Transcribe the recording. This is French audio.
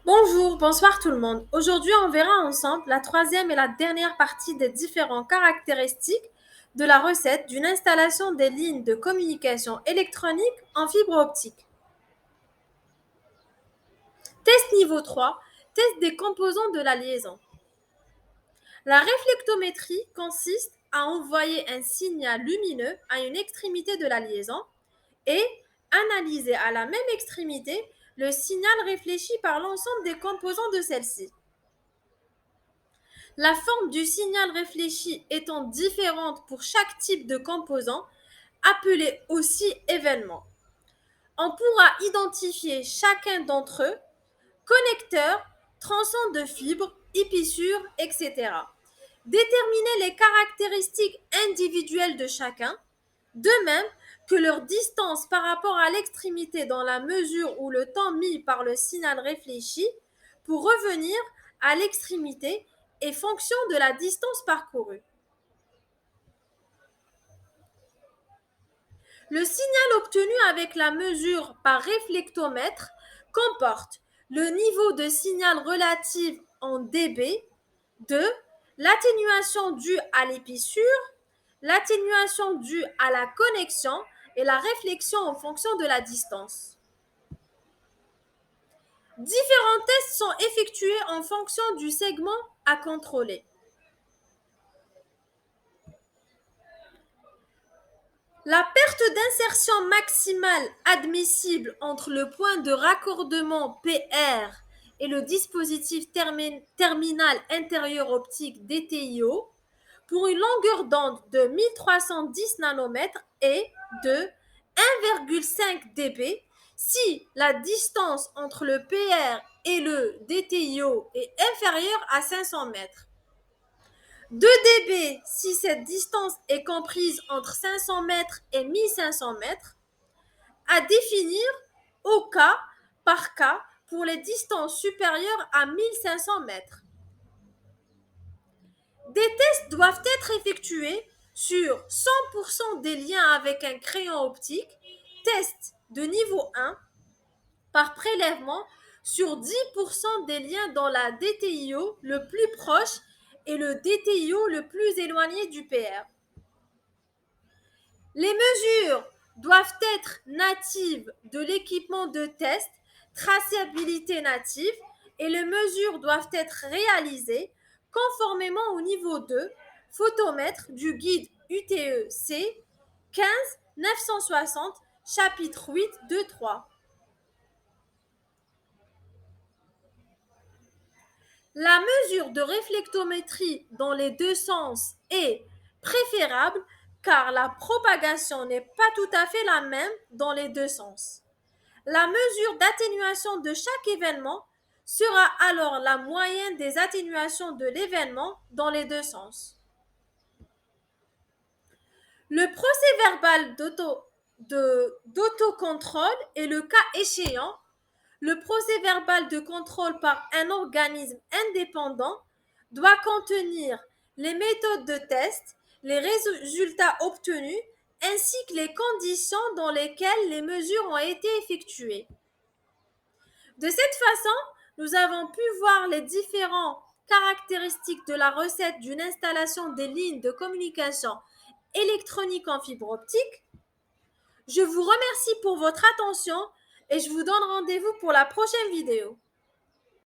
Bonjour, bonsoir tout le monde. Aujourd'hui, on verra ensemble la troisième et la dernière partie des différentes caractéristiques de la recette d'une installation des lignes de communication électronique en fibre optique. Test niveau 3, test des composants de la liaison. La réflectométrie consiste à envoyer un signal lumineux à une extrémité de la liaison et analyser à la même extrémité le signal réfléchi par l'ensemble des composants de celle-ci. La forme du signal réfléchi étant différente pour chaque type de composant, appelé aussi événement. On pourra identifier chacun d'entre eux, connecteurs, tronçons de fibres, épissures, etc. Déterminer les caractéristiques individuelles de chacun, de même que leur distance par rapport à l'extrémité dans la mesure où le temps mis par le signal réfléchi pour revenir à l'extrémité est fonction de la distance parcourue. Le signal obtenu avec la mesure par réflectomètre comporte le niveau de signal relatif en dB de l'atténuation due à l'épissure, l'atténuation due à la connexion et la réflexion en fonction de la distance. Différents tests sont effectués en fonction du segment à contrôler. La perte d'insertion maximale admissible entre le point de raccordement PR et le dispositif terminal intérieur optique DTIO pour une longueur d'onde de 1310 nanomètres est de 1,5 dB si la distance entre le PR et le DTIO est inférieure à 500 mètres. 2 dB si cette distance est comprise entre 500 mètres et 1500 mètres, à définir au cas par cas pour les distances supérieures à 1500 mètres. Des tests doivent être effectués sur 100% des liens avec un crayon optique, test de niveau 1, par prélèvement sur 10% des liens dans la DTIO le plus proche et le DTIO le plus éloigné du PR. Les mesures doivent être natives de l'équipement de test, traçabilité native, et les mesures doivent être réalisées conformément au niveau 2, photomètre du guide UTE-C 15 960, chapitre 8, 2, 3. La mesure de réflectométrie dans les deux sens est préférable car la propagation n'est pas tout à fait la même dans les deux sens. La mesure d'atténuation de chaque événement sera alors la moyenne des atténuations de l'événement dans les deux sens. Le procès-verbal d'autocontrôle est le cas échéant. Le procès-verbal de contrôle par un organisme indépendant doit contenir les méthodes de test, les résultats obtenus, ainsi que les conditions dans lesquelles les mesures ont été effectuées. De cette façon, nous avons pu voir les différentes caractéristiques de la recette d'une installation des lignes de communication électronique en fibre optique. Je vous remercie pour votre attention et je vous donne rendez-vous pour la prochaine vidéo.